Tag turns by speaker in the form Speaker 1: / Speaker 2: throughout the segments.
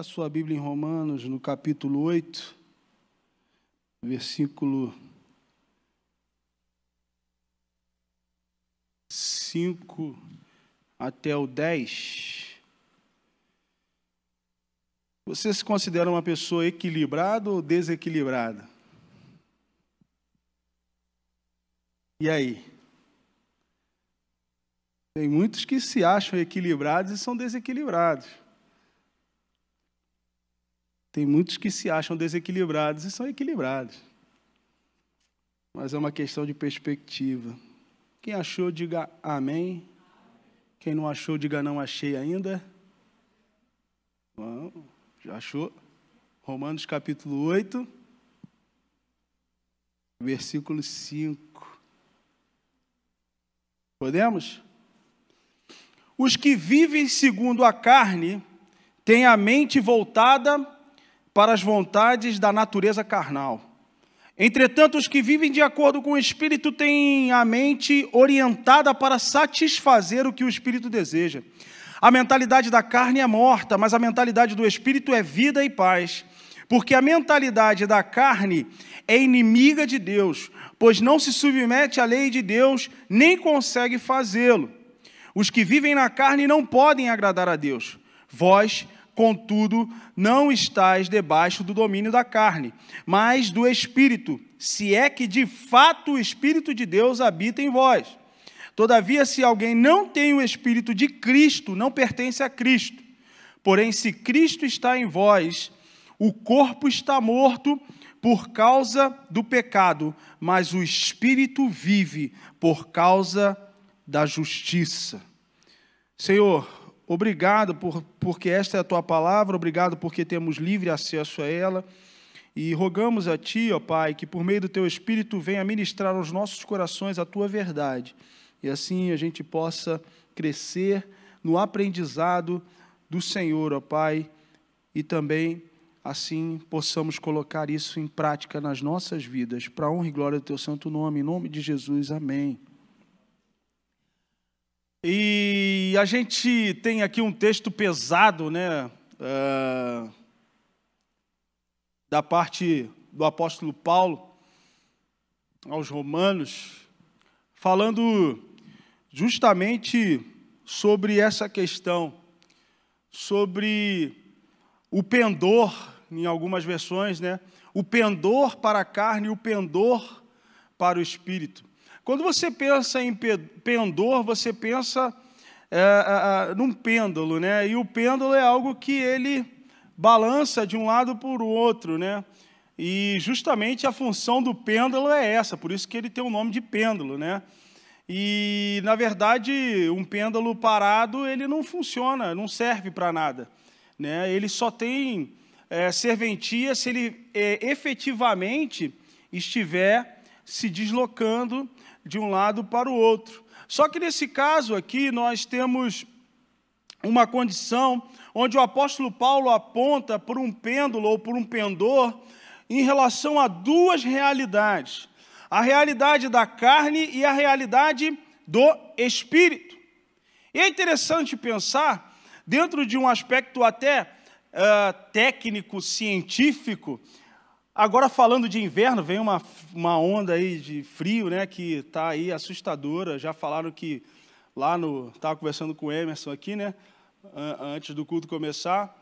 Speaker 1: Abra sua Bíblia em Romanos, no capítulo 8, versículo 5 até o 10. Você se considera uma pessoa equilibrada ou desequilibrada? E aí? Tem muitos que se acham equilibrados e são desequilibrados. Tem muitos que se acham desequilibrados e são equilibrados. Mas é uma questão de perspectiva. Quem achou, diga amém. Quem não achou, diga não achei ainda. Bom, já achou? Romanos capítulo 8, versículo 5. Podemos? Os que vivem segundo a carne têm a mente voltada para as vontades da natureza carnal. Entretanto, os que vivem de acordo com o Espírito têm a mente orientada para satisfazer o que o Espírito deseja. A mentalidade da carne é morta, mas a mentalidade do Espírito é vida e paz. Porque a mentalidade da carne é inimiga de Deus, pois não se submete à lei de Deus, nem consegue fazê-lo. Os que vivem na carne não podem agradar a Deus. Vós, contudo, não estáis debaixo do domínio da carne, mas do Espírito, se é que de fato o Espírito de Deus habita em vós. Todavia, se alguém não tem o Espírito de Cristo, não pertence a Cristo. Porém, se Cristo está em vós, o corpo está morto por causa do pecado, mas o Espírito vive por causa da justiça. Senhor, obrigado porque esta é a Tua palavra, obrigado porque temos livre acesso a ela, e rogamos a Ti, ó Pai, que por meio do Teu Espírito venha ministrar aos nossos corações a Tua verdade, e assim a gente possa crescer no aprendizado do Senhor, ó Pai, e também assim possamos colocar isso em prática nas nossas vidas, para a honra e glória do Teu santo nome, em nome de Jesus, amém. E a gente tem aqui um texto pesado, né, da parte do apóstolo Paulo aos Romanos, falando justamente sobre essa questão, sobre o pendor, em algumas versões, né, o pendor para a carne e o pendor para o espírito. Quando você pensa em pendor, você pensa num pêndulo, né? E o pêndulo é algo que ele balança de um lado para o outro, né? E justamente a função do pêndulo é essa, por isso que ele tem o nome de pêndulo, né? E, na verdade, um pêndulo parado, ele não funciona, não serve para nada, né? Ele só tem serventia se ele efetivamente estiver se deslocando de um lado para o outro. Só que nesse caso aqui nós temos uma condição onde o apóstolo Paulo aponta por um pêndulo ou por um pendor em relação a duas realidades. A realidade da carne e a realidade do espírito. E é interessante pensar, dentro de um aspecto até técnico, científico. Agora, falando de inverno, vem uma onda aí de frio, né, que está aí assustadora. Já falaram que lá estava conversando com o Emerson aqui, né, antes do culto começar,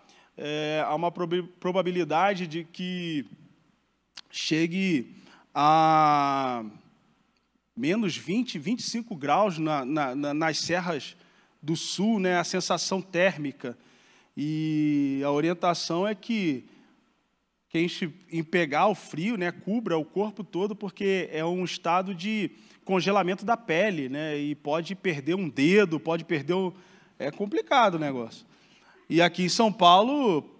Speaker 1: há uma probabilidade de que chegue a menos 20, 25 graus nas serras do sul, né, a sensação térmica. E a orientação é que quem em pegar o frio, né, cubra o corpo todo, porque é um estado de congelamento da pele, né, e pode perder um dedo, pode perder é complicado o negócio. E aqui em São Paulo,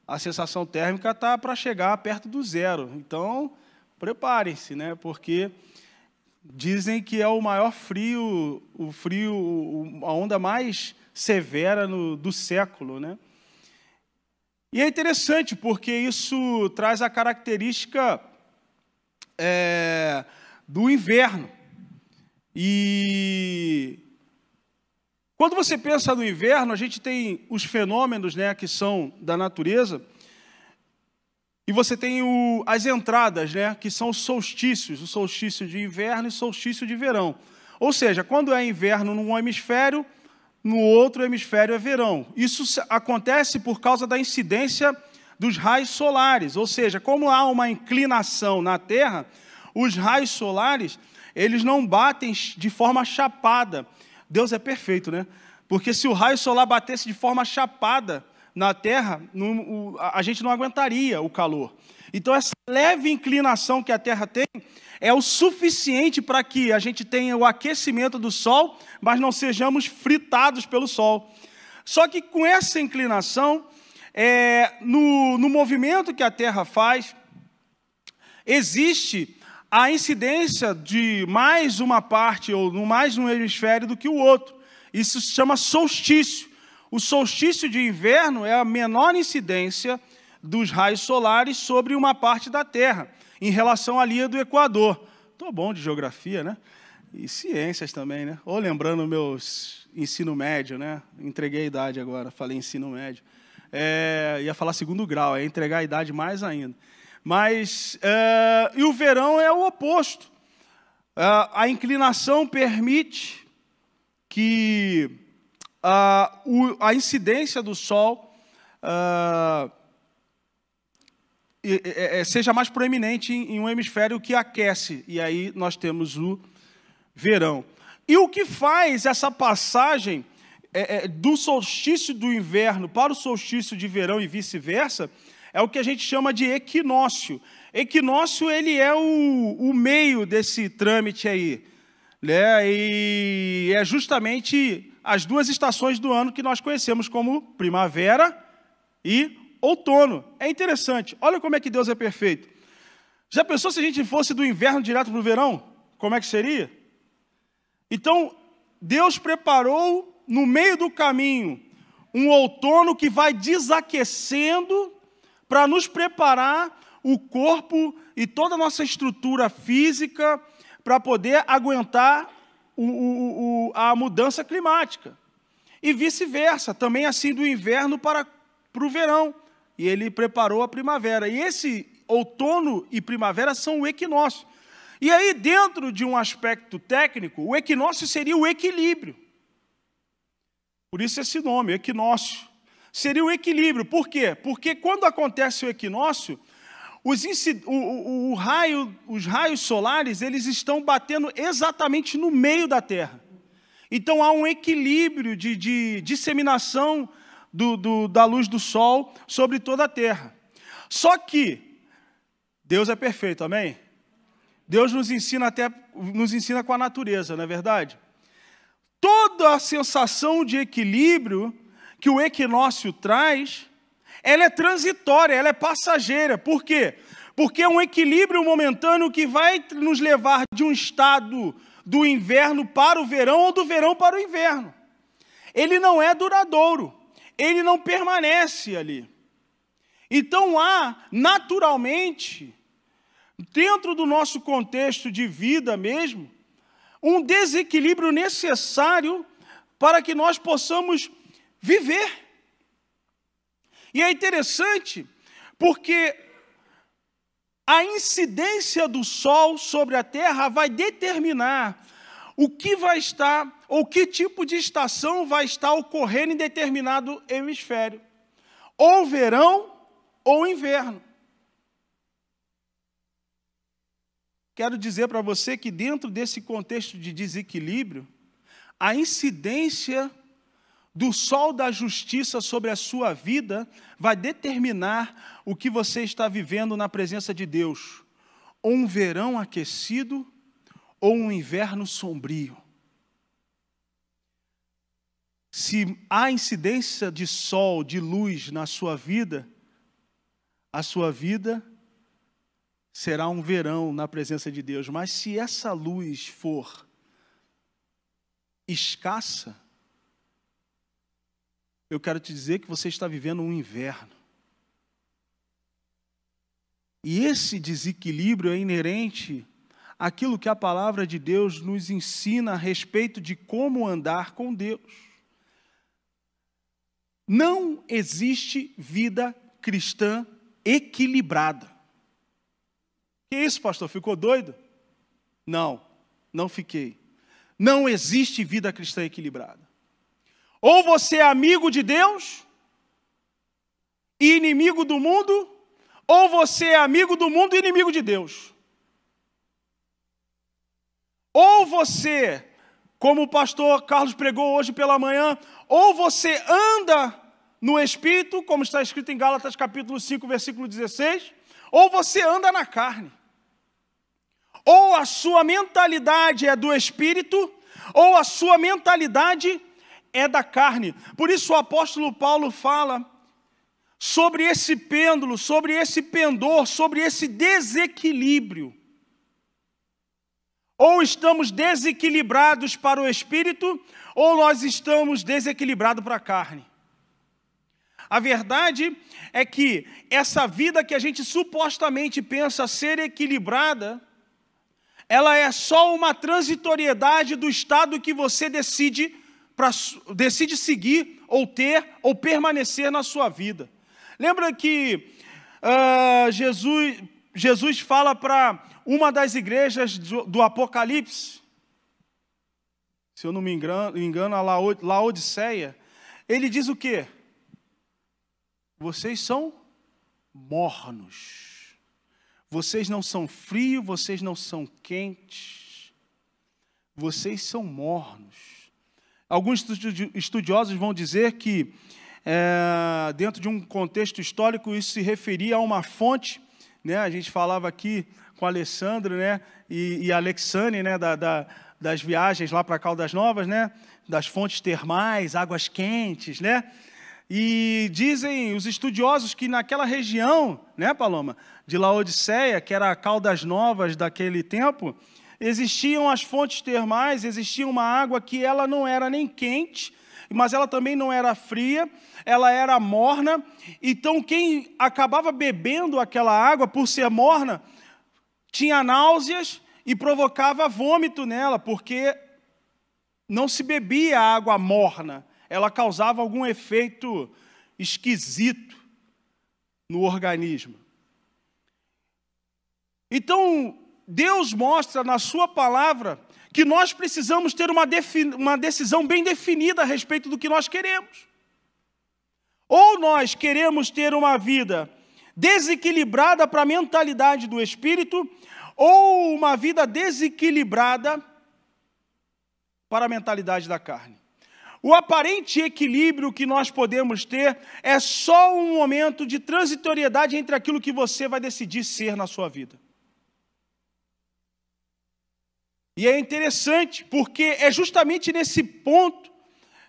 Speaker 1: a sensação térmica está para chegar perto do zero. Então, preparem-se, né, porque dizem que é o maior frio, a onda mais severa do século, né? E é interessante, porque isso traz a característica do inverno. E Quando você pensa no inverno, a gente tem os fenômenos, né, que são da natureza, e você tem as entradas, né, que são os solstícios, o solstício de inverno e o solstício de verão. Ou seja, quando é inverno num hemisfério, no outro hemisfério é verão. Isso acontece por causa da incidência dos raios solares. Ou seja, como há uma inclinação na Terra, os raios solares, eles não batem de forma chapada. Deus é perfeito, né? Porque se o raio solar batesse de forma chapada na Terra, a gente não aguentaria o calor. Então, essa leve inclinação que a Terra tem é o suficiente para que a gente tenha o aquecimento do Sol, mas não sejamos fritados pelo Sol. Só que com essa inclinação, no movimento que a Terra faz, existe a incidência de mais uma parte, ou mais um hemisfério do que o outro. Isso se chama solstício. O solstício de inverno é a menor incidência dos raios solares sobre uma parte da Terra, em relação à linha do Equador. Estou bom de geografia, né? E ciências também, né? Ou lembrando meus ensino médio, né? Entreguei a idade agora, falei ensino médio. Ia falar segundo grau, é entregar a idade mais ainda. Mas, e o verão é o oposto. A inclinação permite que a incidência do Sol seja mais proeminente em um hemisfério que aquece, e aí nós temos o verão. E o que faz essa passagem do solstício do inverno para o solstício de verão e vice-versa é o que a gente chama de equinócio. Equinócio, ele é o meio desse trâmite aí, né? E é justamente as duas estações do ano que nós conhecemos como primavera e outono. É interessante. Olha como é que Deus é perfeito. Já pensou se a gente fosse do inverno direto para o verão? Como é que seria? Então, Deus preparou no meio do caminho um outono que vai desaquecendo para nos preparar o corpo e toda a nossa estrutura física para poder aguentar a mudança climática. E vice-versa, também assim do inverno para o verão. E ele preparou a primavera. E esse outono e primavera são o equinócio. E aí, dentro de um aspecto técnico, o equinócio seria o equilíbrio. Por isso esse nome, equinócio. Seria o equilíbrio. Por quê? Porque quando acontece o equinócio, os raios solares, eles estão batendo exatamente no meio da Terra. Então, há um equilíbrio de disseminação da luz do Sol sobre toda a Terra. Só que Deus é perfeito, amém? Deus nos ensina com a natureza, não é verdade? Toda a sensação de equilíbrio que o equinócio traz, ela é transitória, ela é passageira. Por quê? Porque é um equilíbrio momentâneo que vai nos levar de um estado do inverno para o verão ou do verão para o inverno. Ele não é duradouro, ele não permanece ali. Então há, naturalmente, dentro do nosso contexto de vida mesmo, um desequilíbrio necessário para que nós possamos viver. E é interessante porque a incidência do Sol sobre a Terra vai determinar o que vai estar, ou que tipo de estação vai estar ocorrendo em determinado hemisfério. Ou verão, ou inverno. Quero dizer para você que dentro desse contexto de desequilíbrio, a incidência do sol da justiça sobre a sua vida vai determinar o que você está vivendo na presença de Deus. Ou um verão aquecido, ou um inverno sombrio. Se há incidência de sol, de luz na sua vida, a sua vida será um verão na presença de Deus. Mas se essa luz for escassa, eu quero te dizer que você está vivendo um inverno. E esse desequilíbrio é inerente àquilo que a palavra de Deus nos ensina a respeito de como andar com Deus. Não existe vida cristã equilibrada. Que isso, pastor? Ficou doido? Não, não fiquei. Não existe vida cristã equilibrada. Ou você é amigo de Deus e inimigo do mundo, ou você é amigo do mundo e inimigo de Deus. Ou você, como o pastor Carlos pregou hoje pela manhã, ou você anda no Espírito, como está escrito em Gálatas capítulo 5, versículo 16, ou você anda na carne. Ou a sua mentalidade é do Espírito, ou a sua mentalidade é da carne. Por isso o apóstolo Paulo fala sobre esse pêndulo, sobre esse pendor, sobre esse desequilíbrio. Ou estamos desequilibrados para o Espírito, ou nós estamos desequilibrados para a carne. A verdade é que essa vida que a gente supostamente pensa ser equilibrada, ela é só uma transitoriedade do estado que você decide seguir, ou ter, ou permanecer na sua vida. Lembra que Jesus fala para uma das igrejas do Apocalipse, se eu não me engano, a Laodiceia, ele diz o quê? Vocês são mornos. Vocês não são frios, vocês não são quentes. Vocês são mornos. Alguns estudiosos vão dizer que, dentro de um contexto histórico, isso se referia a uma fonte, né? A gente falava aqui com o Alessandro, né? e a Alexane, né? Das viagens lá para Caldas Novas, né? Das fontes termais, águas quentes, né? E dizem os estudiosos que naquela região, né, Paloma, de Laodiceia, que era Caldas Novas daquele tempo, existiam as fontes termais, existia uma água que ela não era nem quente, mas ela também não era fria, ela era morna. Então quem acabava bebendo aquela água, por ser morna, tinha náuseas e provocava vômito nela, porque não se bebia água morna. Ela causava algum efeito esquisito no organismo. Então, Deus mostra na sua palavra que nós precisamos ter uma decisão bem definida a respeito do que nós queremos. Ou nós queremos ter uma vida desequilibrada para a mentalidade do Espírito, ou uma vida desequilibrada para a mentalidade da carne. O aparente equilíbrio que nós podemos ter é só um momento de transitoriedade entre aquilo que você vai decidir ser na sua vida. E é interessante, porque é justamente nesse ponto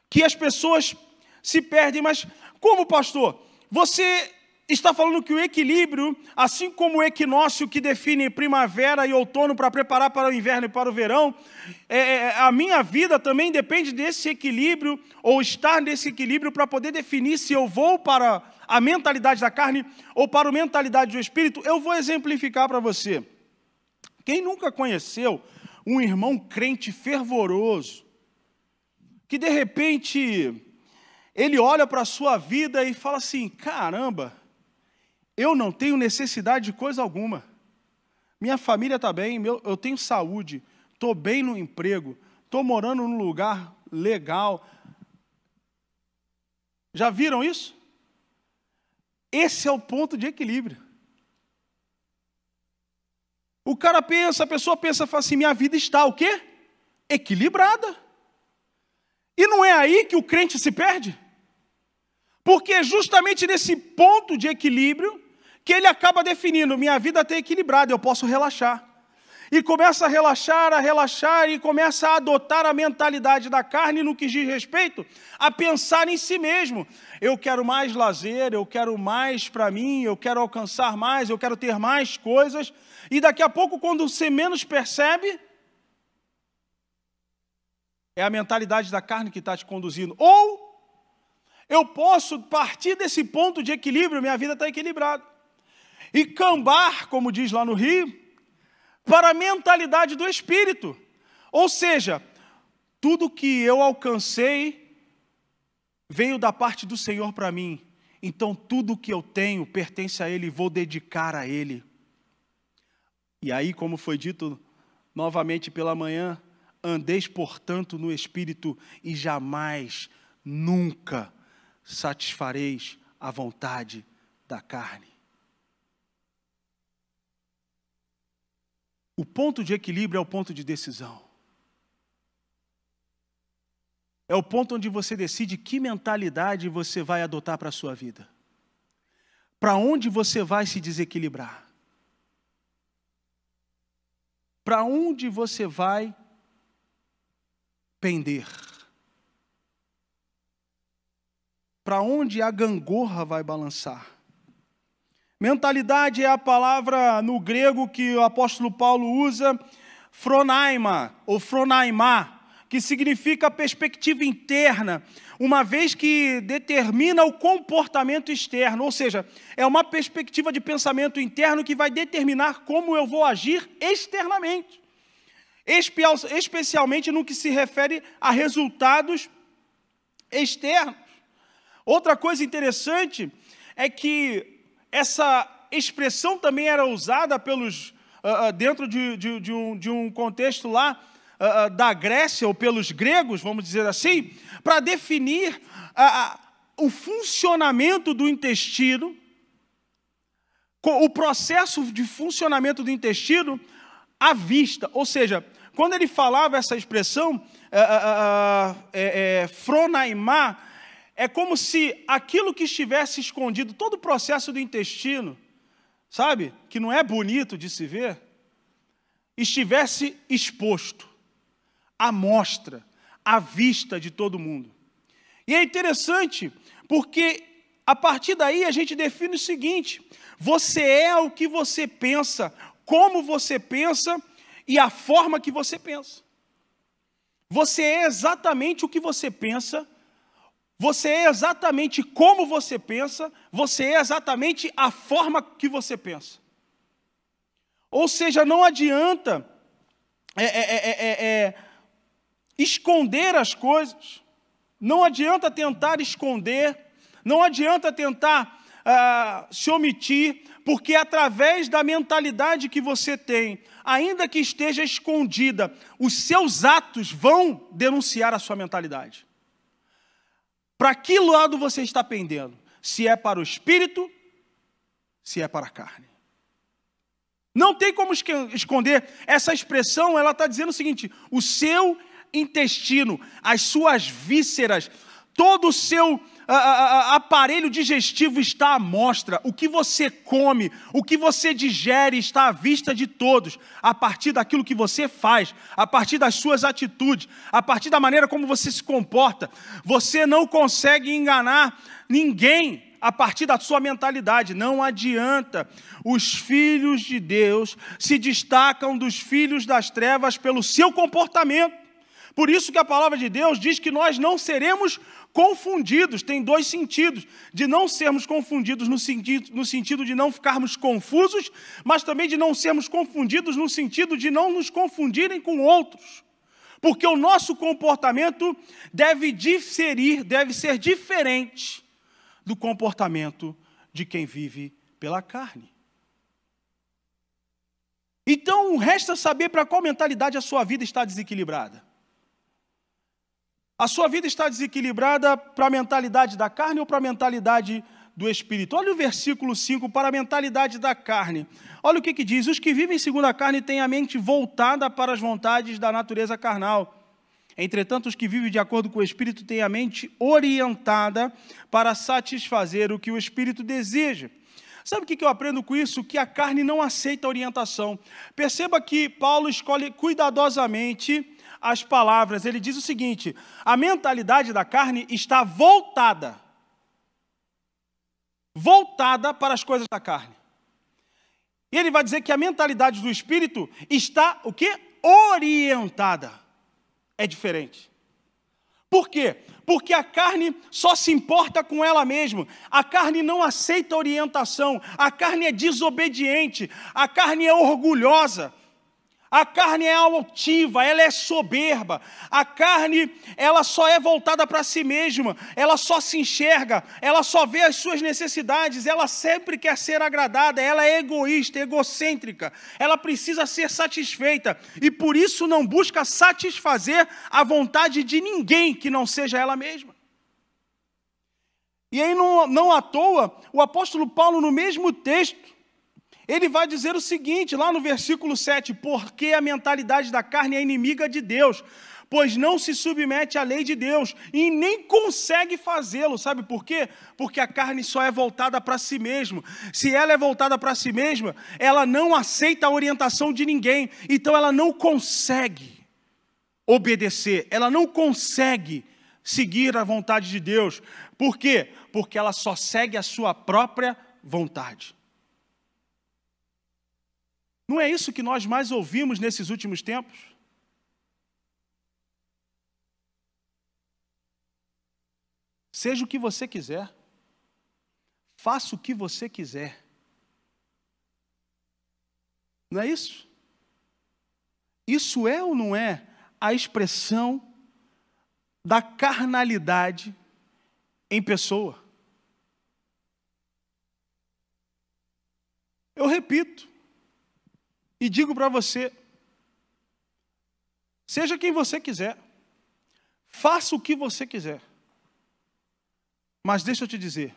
Speaker 1: que as pessoas se perdem. Mas como, pastor? Você está falando que o equilíbrio, assim como o equinócio que define primavera e outono para preparar para o inverno e para o verão, a minha vida também depende desse equilíbrio, ou estar nesse equilíbrio para poder definir se eu vou para a mentalidade da carne ou para a mentalidade do Espírito. Eu vou exemplificar para você. Quem nunca conheceu um irmão crente fervoroso, que de repente ele olha para a sua vida e fala assim: caramba, eu não tenho necessidade de coisa alguma. Minha família está bem, eu tenho saúde, estou bem no emprego, estou morando num lugar legal. Já viram isso? Esse é o ponto de equilíbrio. O cara pensa, a pessoa pensa, fala assim: minha vida está o quê? Equilibrada. E não é aí que o crente se perde? Porque é justamente nesse ponto de equilíbrio que ele acaba definindo: minha vida está equilibrada, eu posso relaxar. E começa a relaxar e começa a adotar a mentalidade da carne no que diz respeito a pensar em si mesmo. Eu quero mais lazer, eu quero mais para mim, eu quero alcançar mais, eu quero ter mais coisas. E daqui a pouco, quando você menos percebe, é a mentalidade da carne que está te conduzindo. Ou eu posso partir desse ponto de equilíbrio, minha vida está equilibrada, e cambar, como diz lá no Rio, para a mentalidade do Espírito. Ou seja, tudo que eu alcancei veio da parte do Senhor para mim, então tudo que eu tenho pertence a Ele e vou dedicar a Ele. E aí, como foi dito novamente pela manhã, andeis, portanto, no Espírito e jamais, nunca satisfareis a vontade da carne. O ponto de equilíbrio é o ponto de decisão. É o ponto onde você decide que mentalidade você vai adotar para a sua vida. Para onde você vai se desequilibrar. Para onde você vai pender. Para onde a gangorra vai balançar. Mentalidade é a palavra no grego que o apóstolo Paulo usa, phronaima, ou phronaimá, que significa perspectiva interna, uma vez que determina o comportamento externo, ou seja, é uma perspectiva de pensamento interno que vai determinar como eu vou agir externamente, especialmente no que se refere a resultados externos. Outra coisa interessante é que essa expressão também era usada dentro de um contexto lá da Grécia, ou pelos gregos, vamos dizer assim, para definir o funcionamento do intestino, o processo de funcionamento do intestino à vista. Ou seja, quando ele falava essa expressão, phronaimá, é como se aquilo que estivesse escondido, todo o processo do intestino, sabe, que não é bonito de se ver, estivesse exposto, à mostra, à vista de todo mundo. E é interessante, porque a partir daí a gente define o seguinte: você é o que você pensa, como você pensa e a forma que você pensa. Você é exatamente o que você pensa. Você é exatamente como você pensa, você é exatamente a forma que você pensa. Ou seja, não adianta esconder as coisas, não adianta tentar esconder, não adianta tentar se omitir, porque através da mentalidade que você tem, ainda que esteja escondida, os seus atos vão denunciar a sua mentalidade. Para que lado você está pendendo? Se é para o espírito, se é para a carne. Não tem como esconder. Essa expressão, ela está dizendo o seguinte: o seu intestino, as suas vísceras, todo o seu aparelho digestivo está à mostra. O que você come, o que você digere está à vista de todos, a partir daquilo que você faz, a partir das suas atitudes, a partir da maneira como você se comporta. Você não consegue enganar ninguém a partir da sua mentalidade. Não adianta. Os filhos de Deus se destacam dos filhos das trevas pelo seu comportamento. Por isso que a palavra de Deus diz que nós não seremos confundidos. Tem dois sentidos: de não sermos confundidos no sentido de não ficarmos confusos, mas também de não sermos confundidos no sentido de não nos confundirem com outros. Porque o nosso comportamento deve ser diferente do comportamento de quem vive pela carne. Então, resta saber para qual mentalidade a sua vida está desequilibrada. A sua vida está desequilibrada para a mentalidade da carne ou para a mentalidade do Espírito? Olha o versículo 5, para a mentalidade da carne. Olha o que diz: os que vivem segundo a carne têm a mente voltada para as vontades da natureza carnal. Entretanto, os que vivem de acordo com o Espírito têm a mente orientada para satisfazer o que o Espírito deseja. Sabe o que eu aprendo com isso? Que a carne não aceita orientação. Perceba que Paulo escolhe cuidadosamente as palavras. Ele diz o seguinte: a mentalidade da carne está voltada para as coisas da carne. E ele vai dizer que a mentalidade do Espírito está, o quê? Orientada. É diferente. Por quê? Porque a carne só se importa com ela mesma. A carne não aceita orientação. A carne é desobediente. A carne é orgulhosa. A carne é altiva, ela é soberba. A carne, ela só é voltada para si mesma, ela só se enxerga, ela só vê as suas necessidades, ela sempre quer ser agradada, ela é egoísta, egocêntrica, ela precisa ser satisfeita e por isso não busca satisfazer a vontade de ninguém que não seja ela mesma. E aí, não à toa, o apóstolo Paulo, no mesmo texto, ele vai dizer o seguinte, lá no versículo 7, porque a mentalidade da carne é inimiga de Deus, pois não se submete à lei de Deus e nem consegue fazê-lo. Sabe por quê? Porque a carne só é voltada para si mesma. Se ela é voltada para si mesma, ela não aceita a orientação de ninguém, então ela não consegue obedecer, ela não consegue seguir a vontade de Deus. Por quê? Porque ela só segue a sua própria vontade. Não é isso que nós mais ouvimos nesses últimos tempos? Seja o que você quiser. Faça o que você quiser. Não é isso? Isso é ou não é a expressão da carnalidade em pessoa? Eu repito e digo para você, seja quem você quiser, faça o que você quiser, mas deixa eu te dizer,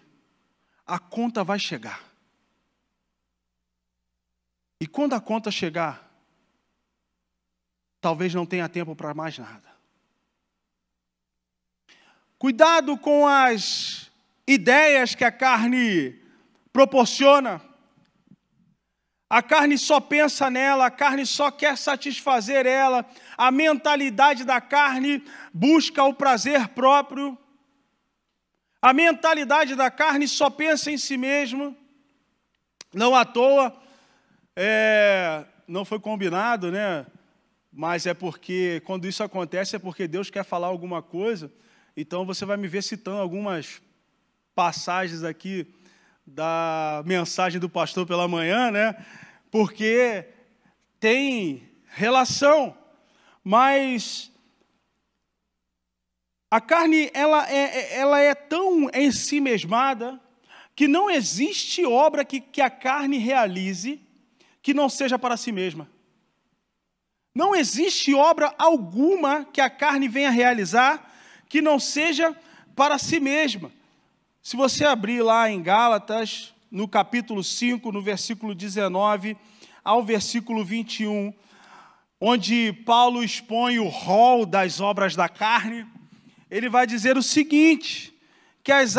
Speaker 1: a conta vai chegar. E quando a conta chegar, talvez não tenha tempo para mais nada. Cuidado com as ideias que a carne proporciona. A carne só pensa nela, a carne só quer satisfazer ela. A mentalidade da carne busca o prazer próprio. A mentalidade da carne só pensa em si mesmo. Não à toa, não foi combinado, né? Mas é porque, quando isso acontece, é porque Deus quer falar alguma coisa. Então, você vai me ver citando algumas passagens aqui da mensagem do pastor pela manhã, né? Porque tem relação, mas a carne ela é tão ensimesmada que não existe obra que a carne realize que não seja para si mesma. Não existe obra alguma que a carne venha realizar que não seja para si mesma. Se você abrir lá em Gálatas, no capítulo 5, no versículo 19 ao versículo 21, onde Paulo expõe o rol das obras da carne, ele vai dizer o seguinte, que as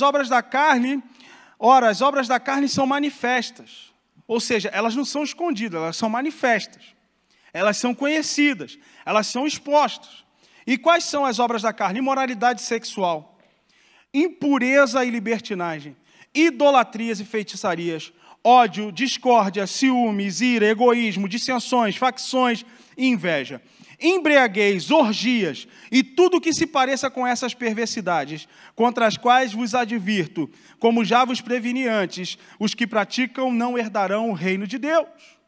Speaker 1: obras da carne, as obras da carne são manifestas, ou seja, elas não são escondidas, elas são manifestas, elas são conhecidas, elas são expostas. E quais são as obras da carne? Imoralidade sexual, impureza e libertinagem, idolatrias e feitiçarias, ódio, discórdia, ciúmes, ira, egoísmo, dissensões, facções e inveja, embriaguez, orgias e tudo que se pareça com essas perversidades, contra as quais vos advirto, como já vos preveni antes, os que praticam não herdarão o reino de Deus.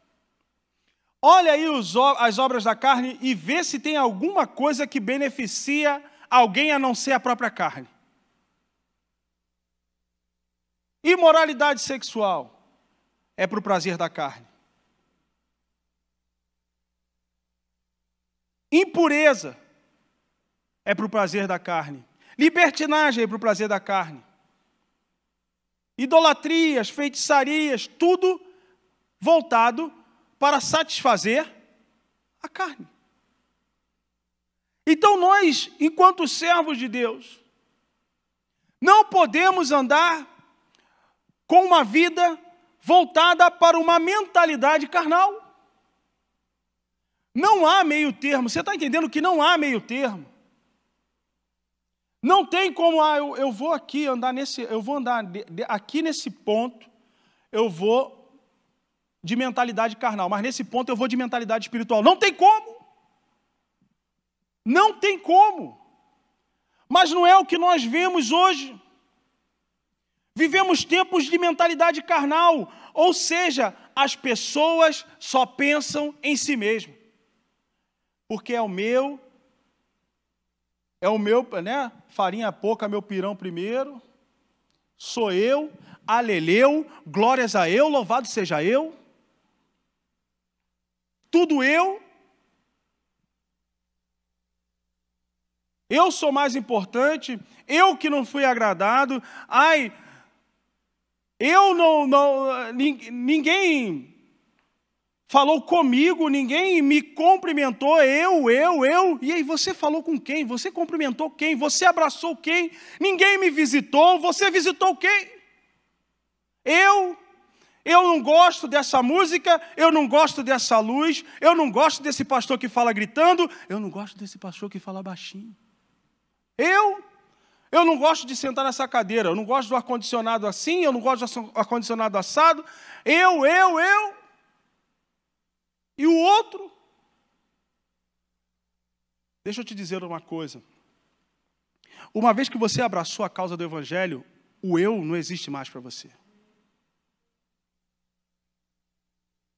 Speaker 1: Olha aí as obras da carne e vê se tem alguma coisa que beneficia alguém a não ser a própria carne. Imoralidade sexual é para o prazer da carne. Impureza é para o prazer da carne. Libertinagem é para o prazer da carne. Idolatrias, feitiçarias, tudo voltado para satisfazer a carne. Então nós, enquanto servos de Deus, não podemos andar com uma vida voltada para uma mentalidade carnal. Não há meio termo. Você está entendendo que não há meio termo? Não tem como, eu vou aqui andar eu vou andar aqui nesse ponto, eu vou de mentalidade carnal, mas nesse ponto eu vou de mentalidade espiritual. Não tem como. Não tem como. Mas não é o que nós vemos hoje. Vivemos tempos de mentalidade carnal, ou seja, as pessoas só pensam em si mesmo. Porque é o meu, né? Farinha pouca, meu pirão primeiro. Sou eu, aleleu, glórias a eu, louvado seja eu. Tudo eu. Eu sou mais importante, eu que não fui agradado. Ai, ninguém falou comigo, ninguém me cumprimentou, eu. E aí, você falou com quem? Você cumprimentou quem? Você abraçou quem? Ninguém me visitou, você visitou quem? Eu não gosto dessa música, eu não gosto dessa luz, eu não gosto desse pastor que fala gritando, eu não gosto desse pastor que fala baixinho. Eu não gosto de sentar nessa cadeira, eu não gosto do ar-condicionado assim, eu não gosto do ar-condicionado assado. Eu. E o outro? Deixa eu te dizer uma coisa. Uma vez que você abraçou a causa do Evangelho, o eu não existe mais para você.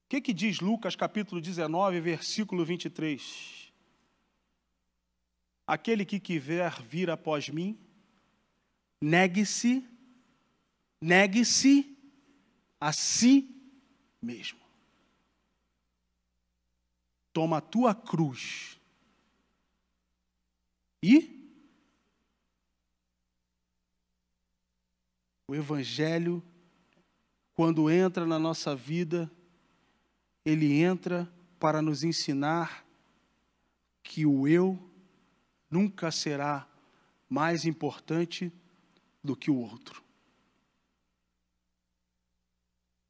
Speaker 1: O que diz Lucas capítulo 19, versículo 23? Aquele que quiser vir após mim, negue-se a si mesmo. Toma a tua cruz. E o Evangelho, quando entra na nossa vida, ele entra para nos ensinar que o eu nunca será mais importante do que o outro.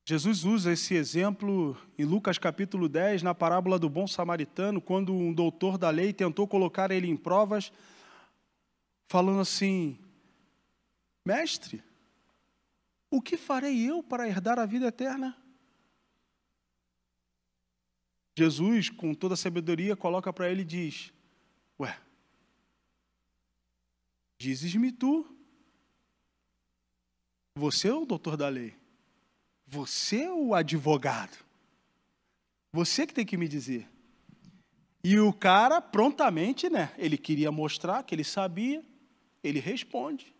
Speaker 1: Jesus usa esse exemplo em Lucas capítulo 10, na parábola do bom samaritano, quando um doutor da lei tentou colocar ele em provas, falando assim: mestre, o que farei eu para herdar a vida eterna? Jesus, com toda a sabedoria, coloca para ele e diz: ué, dizes-me tu, você é o doutor da lei, você é o advogado, você que tem que me dizer. E o cara prontamente, né, ele queria mostrar que ele sabia, ele responde: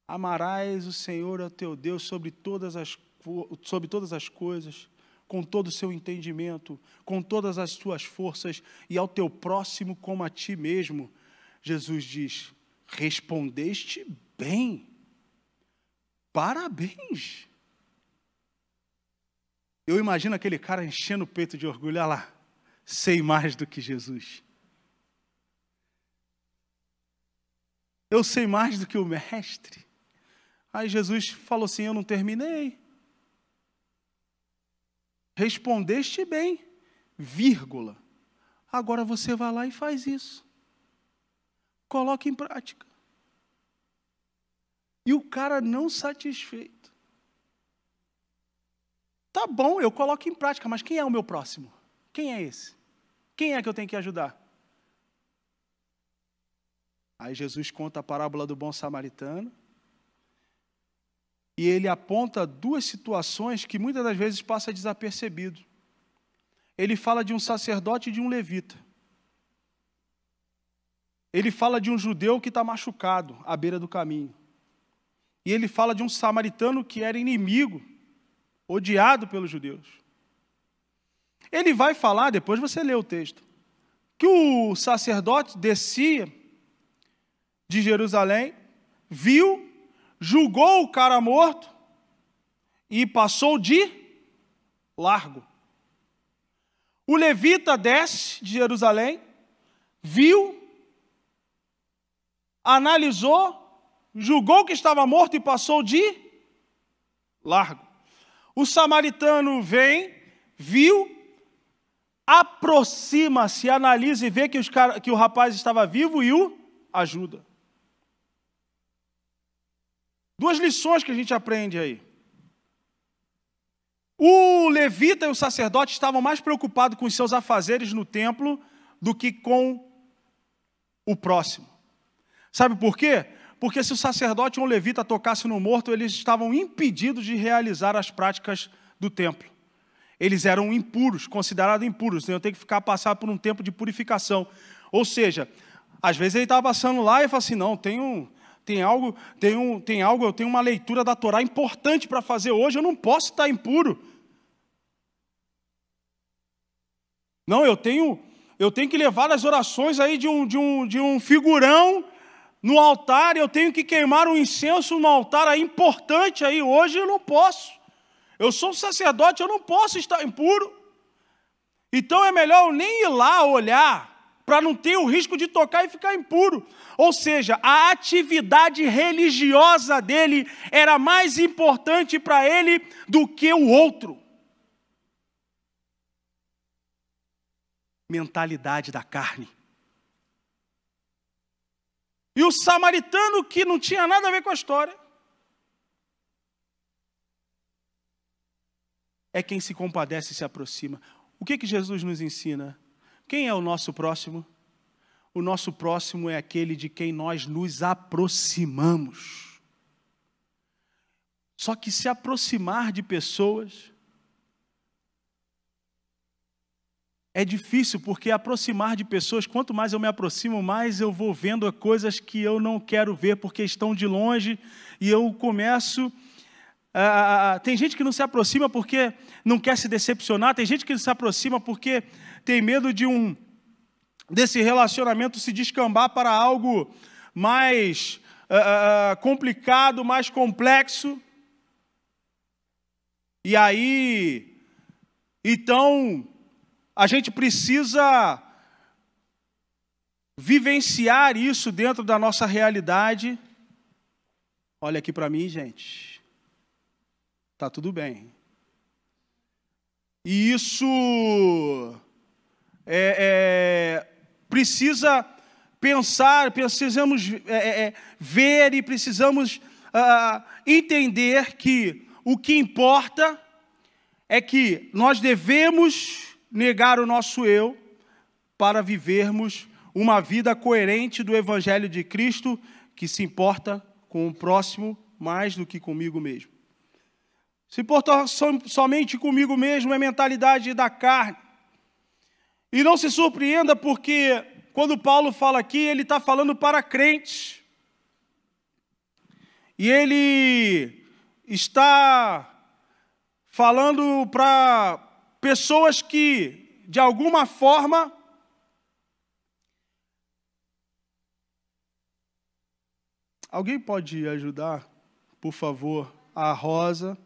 Speaker 1: amarás o Senhor, o teu Deus, sobre todas as coisas, com todo o seu entendimento, com todas as suas forças, e ao teu próximo como a ti mesmo. Jesus diz: respondeste bem, parabéns. Eu imagino aquele cara enchendo o peito de orgulho: olha lá, sei mais do que Jesus. Eu sei mais do que o mestre. Aí Jesus falou assim: eu não terminei. Respondeste bem, vírgula. Agora você vai lá e faz isso. Coloque em prática. E o cara não satisfeito: tá bom, eu coloco em prática, mas quem é o meu próximo? Quem é esse? Quem é que eu tenho que ajudar? Aí Jesus conta a parábola do bom samaritano. E ele aponta duas situações que muitas das vezes passa desapercebido. Ele fala de um sacerdote e de um levita. Ele fala de um judeu que está machucado à beira do caminho. E ele fala de um samaritano que era inimigo, odiado pelos judeus. Ele vai falar, depois você lê o texto, que o sacerdote descia de Jerusalém, viu, julgou o cara morto e passou de largo. O levita desce de Jerusalém, viu, analisou, julgou que estava morto e passou de largo. O samaritano vem, viu, aproxima-se, analisa e vê que o rapaz estava vivo e o ajuda. Duas lições que a gente aprende aí. O levita e o sacerdote estavam mais preocupados com os seus afazeres no templo do que com o próximo. Sabe por quê? Porque se o sacerdote ou um levita tocasse no morto, eles estavam impedidos de realizar as práticas do templo. Eles eram impuros, considerados impuros, iam ter que ficar passar por um tempo de purificação. Ou seja, às vezes ele estava passando lá e falava assim, não, eu tenho uma leitura da Torá importante para fazer hoje, eu não posso estar impuro. Não, eu tenho que levar as orações aí de um figurão no altar, eu tenho que queimar um incenso no altar aí importante aí, hoje eu não posso. Eu sou um sacerdote, eu não posso estar impuro. Então é melhor eu nem ir lá olhar, para não ter o risco de tocar e ficar impuro. Ou seja, a atividade religiosa dele era mais importante para ele do que o outro. Mentalidade da carne. E o samaritano, que não tinha nada a ver com a história, é quem se compadece e se aproxima. O que Jesus nos ensina? Quem é o nosso próximo? O nosso próximo é aquele de quem nós nos aproximamos. Só que se aproximar de pessoas é difícil, porque aproximar de pessoas, quanto mais eu me aproximo, mais eu vou vendo coisas que eu não quero ver, porque estão de longe, e eu começo... tem gente que não se aproxima porque não quer se decepcionar, tem gente que se aproxima porque tem medo desse relacionamento se descambar para algo mais complicado, mais complexo. E aí, então... a gente precisa vivenciar isso dentro da nossa realidade. Olha aqui para mim, gente. Tá tudo bem. E isso precisa pensar, precisamos ver e precisamos entender que o que importa é que nós devemos negar o nosso eu para vivermos uma vida coerente do Evangelho de Cristo, que se importa com o próximo mais do que comigo mesmo. Se importar somente comigo mesmo é mentalidade da carne. E não se surpreenda, porque quando Paulo fala aqui, ele está falando para crentes. E ele está falando para pessoas que, de alguma forma, alguém pode ajudar, por favor, a Rosa?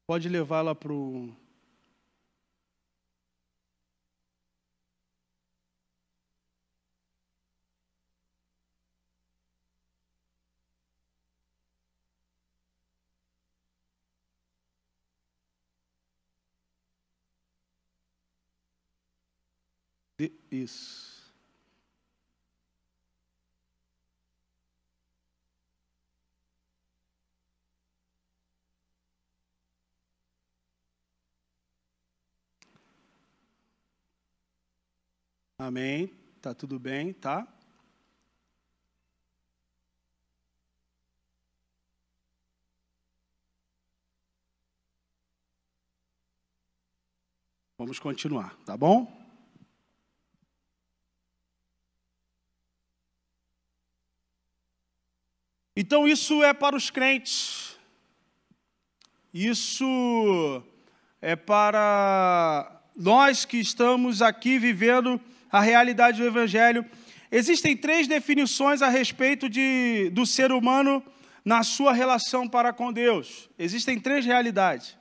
Speaker 1: Pode levá-la para o... Isso. Amém. Tá tudo bem, tá? Vamos continuar, tá bom? Então isso é para os crentes, isso é para nós que estamos aqui vivendo a realidade do Evangelho. Existem 3 definições a respeito do ser humano na sua relação para com Deus. Existem 3 realidades.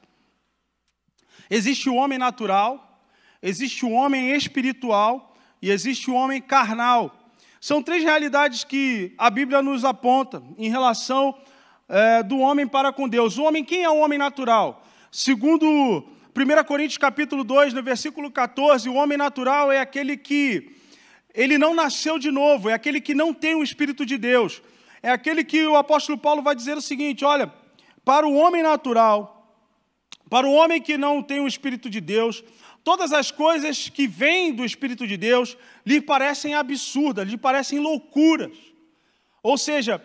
Speaker 1: Existe o homem natural, existe o homem espiritual e existe o homem carnal. São 3 realidades que a Bíblia nos aponta em relação do homem para com Deus. O homem, quem é o homem natural? Segundo 1 Coríntios capítulo 2, no versículo 14, o homem natural é aquele que ele não nasceu de novo, é aquele que não tem o Espírito de Deus. É aquele que o apóstolo Paulo vai dizer o seguinte, olha, para o homem natural, Para o homem que não tem o Espírito de Deus, todas as coisas que vêm do Espírito de Deus lhe parecem absurdas, lhe parecem loucuras. Ou seja,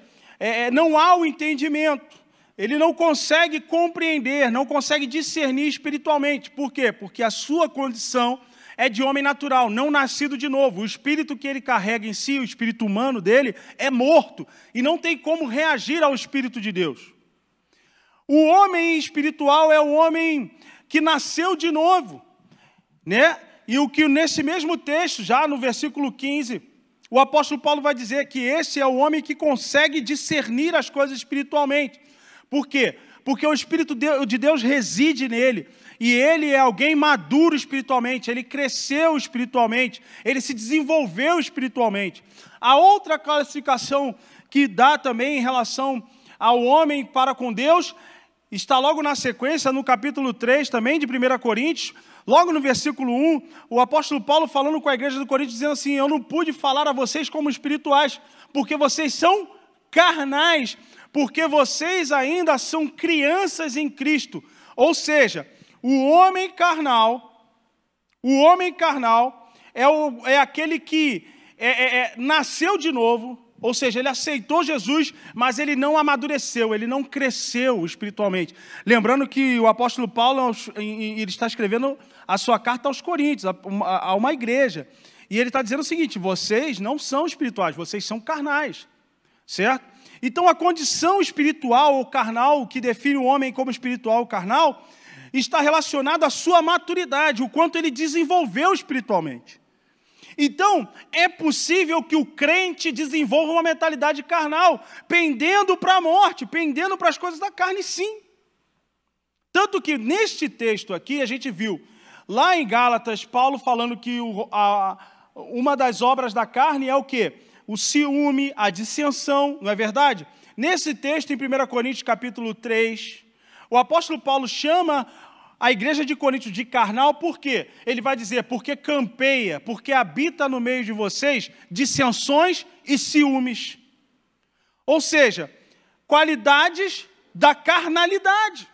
Speaker 1: não há o entendimento. Ele não consegue compreender, não consegue discernir espiritualmente. Por quê? Porque a sua condição é de homem natural, não nascido de novo. O espírito que ele carrega em si, o espírito humano dele, é morto e não tem como reagir ao Espírito de Deus. O homem espiritual é o homem que nasceu de novo, né? E o que nesse mesmo texto, já no versículo 15, o apóstolo Paulo vai dizer que esse é o homem que consegue discernir as coisas espiritualmente. Por quê? Porque o Espírito de Deus reside nele. E ele é alguém maduro espiritualmente, ele cresceu espiritualmente, ele se desenvolveu espiritualmente. A outra classificação que dá também em relação ao homem para com Deus está logo na sequência, no capítulo 3 também de 1 Coríntios, logo no versículo 1, o apóstolo Paulo falando com a igreja do Coríntios, dizendo assim: eu não pude falar a vocês como espirituais, porque vocês são carnais, porque vocês ainda são crianças em Cristo. Ou seja, o homem carnal é aquele que nasceu de novo, ou seja, ele aceitou Jesus, mas ele não amadureceu, ele não cresceu espiritualmente. Lembrando que o apóstolo Paulo, ele está escrevendo a sua carta aos Coríntios, a uma igreja. E ele está dizendo o seguinte: vocês não são espirituais, vocês são carnais, certo? Então a condição espiritual ou carnal, que define o homem como espiritual ou carnal, está relacionada à sua maturidade, o quanto ele desenvolveu espiritualmente. Então, é possível que o crente desenvolva uma mentalidade carnal, pendendo para a morte, pendendo para as coisas da carne, sim. Tanto que neste texto aqui, a gente viu, lá em Gálatas, Paulo falando que uma das obras da carne é o quê? O ciúme, a dissensão, não é verdade? Nesse texto, em 1 Coríntios capítulo 3, o apóstolo Paulo chama a igreja de Corinto de carnal, por quê? Ele vai dizer, porque campeia, porque habita no meio de vocês dissensões e ciúmes. Ou seja, qualidades da carnalidade.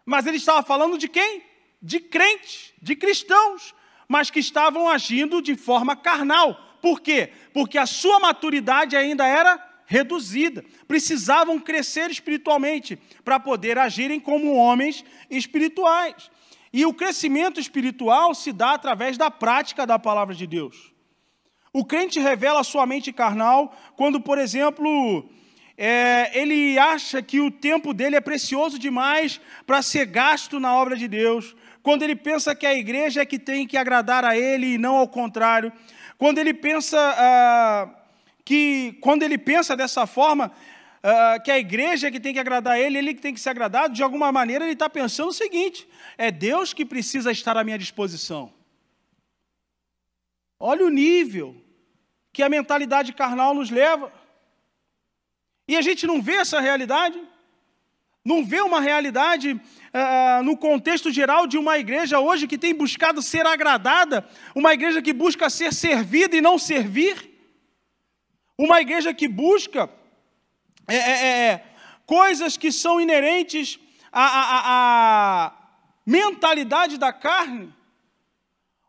Speaker 1: Mas ele estava falando de quem? De crentes, de cristãos, mas que estavam agindo de forma carnal. Por quê? Porque a sua maturidade ainda era reduzida. Precisavam crescer espiritualmente para poder agirem como homens espirituais. E o crescimento espiritual se dá através da prática da palavra de Deus. O crente revela a sua mente carnal quando, por exemplo, ele acha que o tempo dele é precioso demais para ser gasto na obra de Deus. Quando ele pensa que a igreja é que tem que agradar a ele e não ao contrário. Quando ele pensa dessa forma, que a igreja é que tem que agradar ele que tem que ser agradado, de alguma maneira ele está pensando o seguinte: é Deus que precisa estar à minha disposição. Olha o nível que a mentalidade carnal nos leva. E a gente não vê essa realidade, não vê uma realidade no contexto geral de uma igreja hoje que tem buscado ser agradada, uma igreja que busca ser servida e não servir, uma igreja que busca coisas que são inerentes à mentalidade da carne,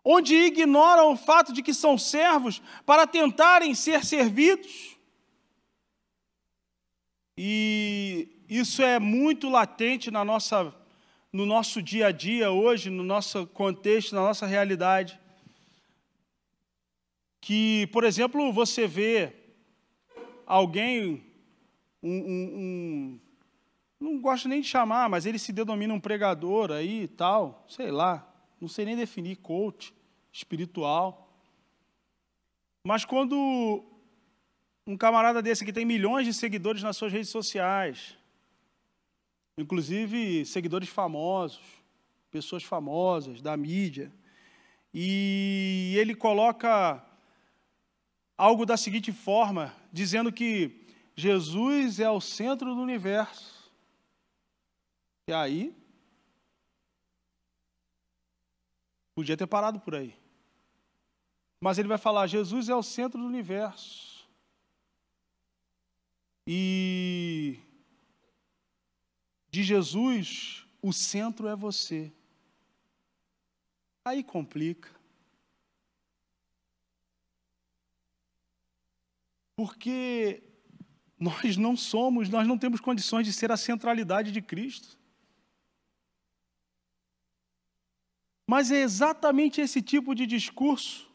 Speaker 1: onde ignoram o fato de que são servos para tentarem ser servidos. E isso é muito latente no nosso dia a dia hoje, no nosso contexto, na nossa realidade. Que, por exemplo, você vê alguém, não gosto nem de chamar, mas ele se denomina um pregador aí e tal, sei lá, não sei nem definir, coach espiritual. Mas quando um camarada desse que tem milhões de seguidores nas suas redes sociais, inclusive seguidores famosos, pessoas famosas da mídia, e ele coloca algo da seguinte forma, dizendo que Jesus é o centro do universo. E aí, podia ter parado por aí. Mas ele vai falar, Jesus é o centro do universo. E de Jesus o centro é você. Aí complica. Porque nós não temos condições de ser a centralidade de Cristo. Mas é exatamente esse tipo de discurso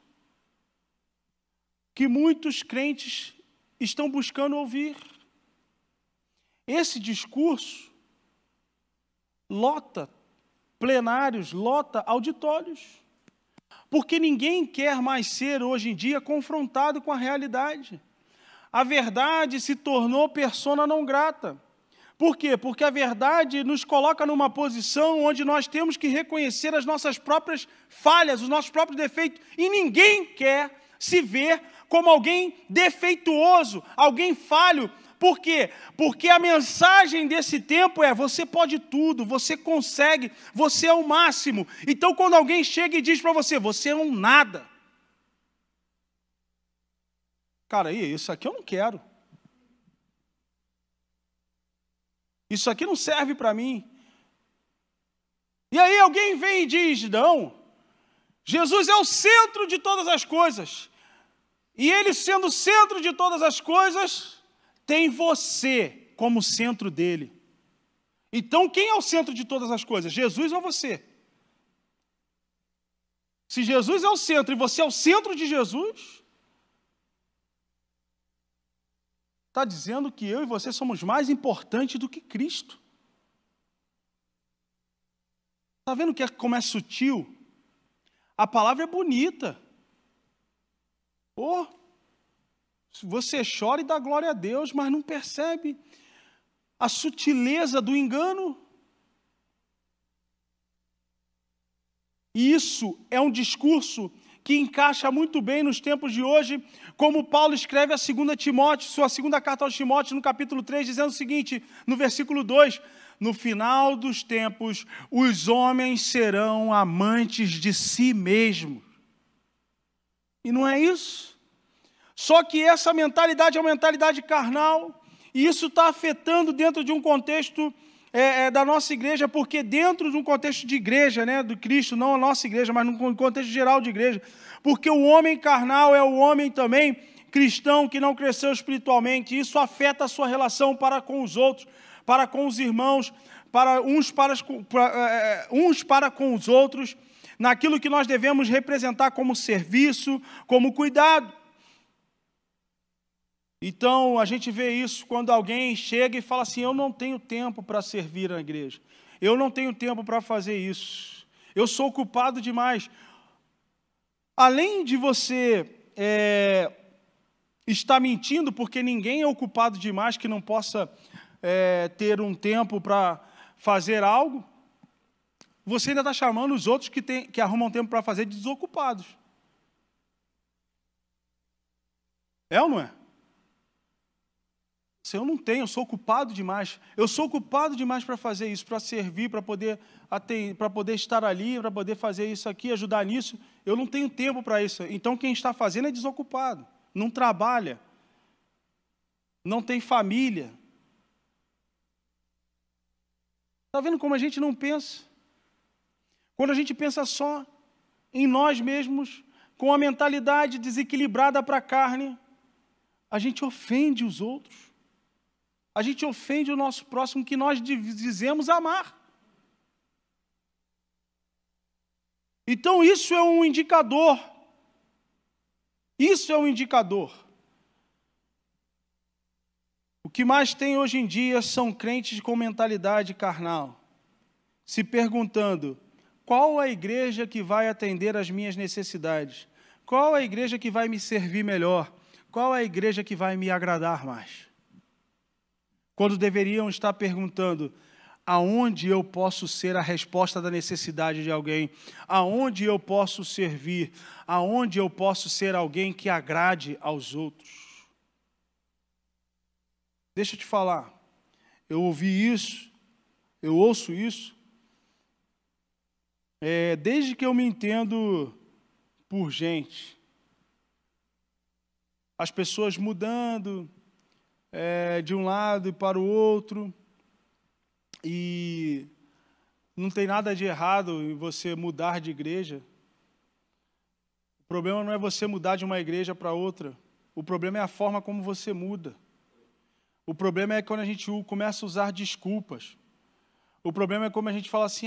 Speaker 1: que muitos crentes estão buscando ouvir. Esse discurso lota plenários, lota auditórios, porque ninguém quer mais ser, hoje em dia, confrontado com a realidade. A verdade se tornou persona não grata. Por quê? Porque a verdade nos coloca numa posição onde nós temos que reconhecer as nossas próprias falhas, os nossos próprios defeitos, e ninguém quer se ver como alguém defeituoso, alguém falho. Por quê? Porque a mensagem desse tempo é: você pode tudo, você consegue, você é o máximo. Então, quando alguém chega e diz para você: você é um nada, cara, isso aqui eu não quero. Isso aqui não serve para mim. E aí alguém vem e diz: não, Jesus é o centro de todas as coisas. E Ele, sendo o centro de todas as coisas, tem você como centro dele. Então, quem é o centro de todas as coisas? Jesus ou você? Se Jesus é o centro e você é o centro de Jesus, está dizendo que eu e você somos mais importantes do que Cristo. Está vendo como é sutil? A palavra é bonita. Você chora e dá glória a Deus, mas não percebe a sutileza do engano. E isso é um discurso que encaixa muito bem nos tempos de hoje, como Paulo escreve a 2 Timóteo, sua segunda carta aos Timóteos, no capítulo 3, dizendo o seguinte, no versículo 2, no final dos tempos, os homens serão amantes de si mesmos. E não é isso? Só que essa mentalidade é uma mentalidade carnal, e isso está afetando dentro de um contexto da nossa igreja, porque dentro de um contexto de igreja, né, do Cristo, não a nossa igreja, mas num contexto geral de igreja, porque o homem carnal é o homem também cristão que não cresceu espiritualmente, e isso afeta a sua relação para com os outros, para com os irmãos, uns para com os outros, naquilo que nós devemos representar como serviço, como cuidado. Então, a gente vê isso quando alguém chega e fala assim: eu não tenho tempo para servir na igreja, eu não tenho tempo para fazer isso, eu sou ocupado demais. Além de você estar mentindo, porque ninguém é ocupado demais que não possa ter um tempo para fazer algo, você ainda está chamando os outros que arrumam tempo para fazer de desocupados. É ou não é? Eu não tenho, eu sou ocupado demais. Eu sou ocupado demais para fazer isso, para servir, para poder estar ali, para poder fazer isso aqui, ajudar nisso. Eu não tenho tempo para isso. Então, quem está fazendo é desocupado, não trabalha, não tem família. Está vendo como a gente não pensa? Quando a gente pensa só em nós mesmos, com a mentalidade desequilibrada para a carne, a gente ofende os outros. A gente ofende o nosso próximo que nós dizemos amar. Então isso é um indicador. Isso é um indicador. O que mais tem hoje em dia são crentes com mentalidade carnal, se perguntando: qual a igreja que vai atender às minhas necessidades? Qual a igreja que vai me servir melhor? Qual a igreja que vai me agradar mais? Quando deveriam estar perguntando: aonde eu posso ser a resposta da necessidade de alguém? Aonde eu posso servir? Aonde eu posso ser alguém que agrade aos outros? Deixa eu te falar, eu ouvi isso, eu ouço isso, desde que eu me entendo por gente. As pessoas mudando de um lado para o outro, e Não tem nada de errado em você mudar de igreja. O problema não é você mudar de uma igreja para outra. O problema é a forma como você muda. O problema é quando a gente começa a usar desculpas. O problema é como a gente fala assim,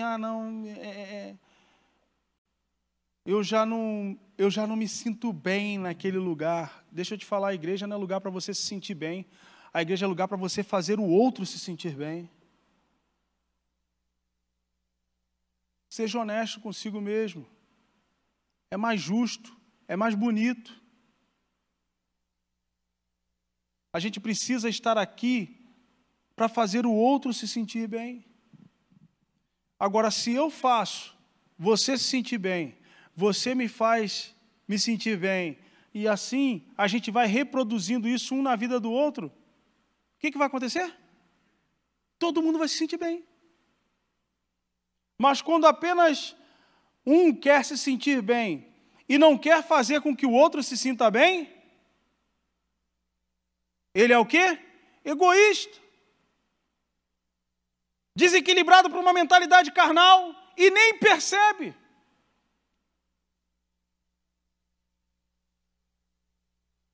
Speaker 1: eu já não me sinto bem naquele lugar. Deixa eu te falar, a igreja não é lugar para você se sentir bem. A igreja é lugar para você fazer o outro se sentir bem. Seja honesto consigo mesmo. É mais justo, é mais bonito. A gente precisa estar aqui para fazer o outro se sentir bem. Agora, se eu faço você se sentir bem, você me faz me sentir bem, e assim a gente vai reproduzindo isso um na vida do outro, o que vai acontecer? Todo mundo vai se sentir bem. Mas quando apenas um quer se sentir bem e não quer fazer com que o outro se sinta bem, ele é o quê? Egoísta. Desequilibrado por uma mentalidade carnal e nem percebe.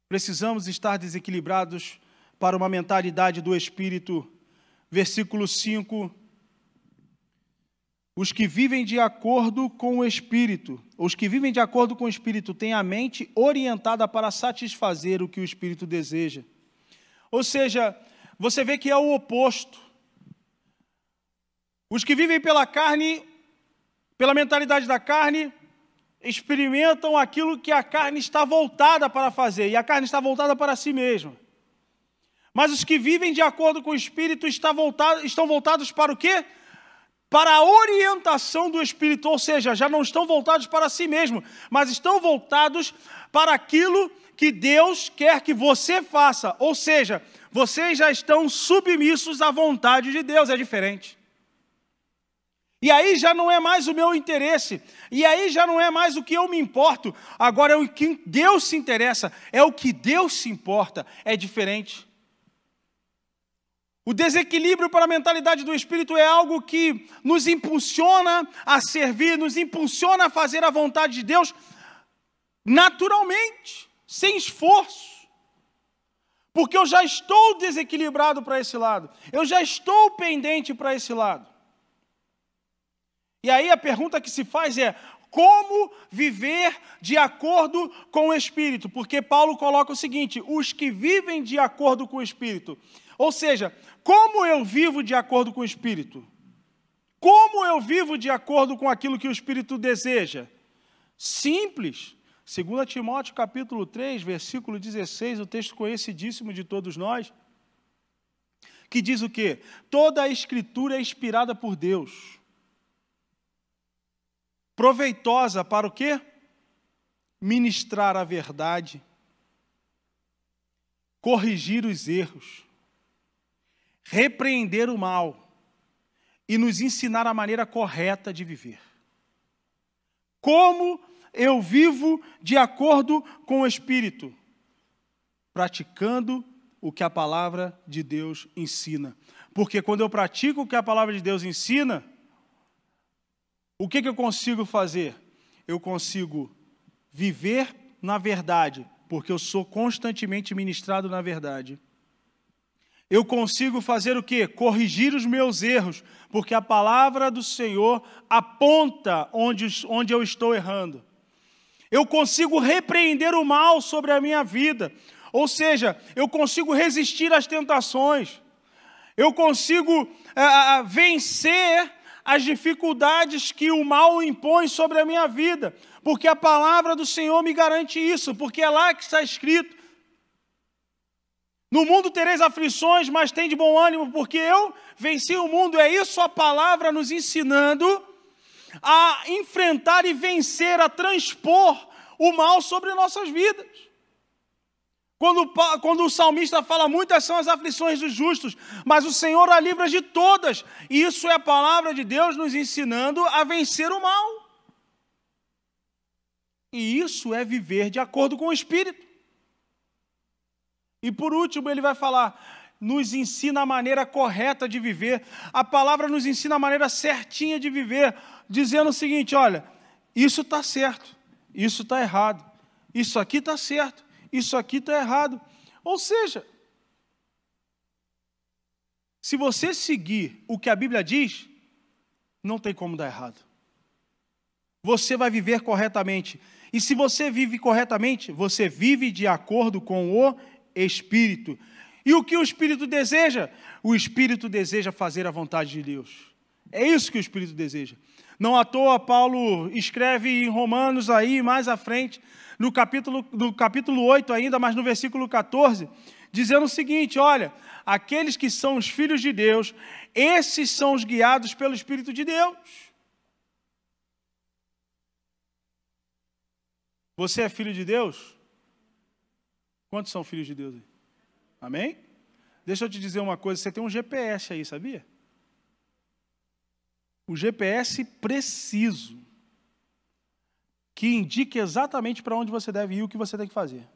Speaker 1: Precisamos estar desequilibrados para uma mentalidade do Espírito. Versículo 5. Os que vivem de acordo com o Espírito, têm a mente orientada para satisfazer o que o Espírito deseja. Ou seja, você vê que é o oposto. Os que vivem pela carne, pela mentalidade da carne, experimentam aquilo que a carne está voltada para fazer, e a carne está voltada para si mesma. Mas os que vivem de acordo com o Espírito estão voltados para o quê? Para a orientação do Espírito, ou seja, já não estão voltados para si mesmo, mas estão voltados para aquilo que Deus quer que você faça, ou seja, vocês já estão submissos à vontade de Deus, é diferente. E aí já não é mais o meu interesse, e aí já não é mais o que eu me importo, agora é o que Deus se interessa, é o que Deus se importa, é diferente. O desequilíbrio para a mentalidade do Espírito é algo que nos impulsiona a servir, nos impulsiona a fazer a vontade de Deus naturalmente, sem esforço. Porque eu já estou desequilibrado para esse lado, eu já estou pendente para esse lado. E aí a pergunta que se faz é, como viver de acordo com o Espírito? Porque Paulo coloca o seguinte, os que vivem de acordo com o Espírito. Ou seja, como eu vivo de acordo com o Espírito? Como eu vivo de acordo com aquilo que o Espírito deseja? Simples. 2 Timóteo capítulo 3, versículo 16, o texto conhecidíssimo de todos nós, que diz o quê? Toda a Escritura é inspirada por Deus. Proveitosa para o quê? Ministrar a verdade, corrigir os erros, repreender o mal e nos ensinar a maneira correta de viver. Como eu vivo de acordo com o Espírito? Praticando o que a palavra de Deus ensina. Porque quando eu pratico o que a palavra de Deus ensina, o que eu consigo fazer? Eu consigo viver na verdade, porque eu sou constantemente ministrado na verdade. Eu consigo fazer o quê? Corrigir os meus erros, porque a palavra do Senhor aponta onde eu estou errando. Eu consigo repreender o mal sobre a minha vida, ou seja, eu consigo resistir às tentações, eu consigo vencer as dificuldades que o mal impõe sobre a minha vida, porque a palavra do Senhor me garante isso, porque é lá que está escrito, no mundo tereis aflições, mas tem de bom ânimo, porque eu venci o mundo. É isso a palavra nos ensinando a enfrentar e vencer, a transpor o mal sobre nossas vidas. Quando o salmista fala, muitas são as aflições dos justos, mas o Senhor a livra de todas. E isso é a palavra de Deus nos ensinando a vencer o mal. E isso é viver de acordo com o Espírito. E por último ele vai falar, nos ensina a maneira correta de viver, a palavra nos ensina a maneira certinha de viver, dizendo o seguinte: olha, isso está certo, isso está errado, isso aqui está certo, isso aqui está errado. Ou seja, se você seguir o que a Bíblia diz, não tem como dar errado. Você vai viver corretamente. E se você vive corretamente, você vive de acordo com o Espírito. E o que o Espírito deseja? O Espírito deseja fazer a vontade de Deus. É isso que o Espírito deseja. Não à toa, Paulo escreve em Romanos, aí mais à frente, no capítulo 8 ainda, mas no versículo 14, dizendo o seguinte: olha, aqueles que são os filhos de Deus, esses são os guiados pelo Espírito de Deus. Você é filho de Deus? Quantos são filhos de Deus? Amém? Deixa eu te dizer uma coisa, você tem um GPS aí, sabia? O GPS preciso, que indique exatamente para onde você deve ir e o que você tem que fazer.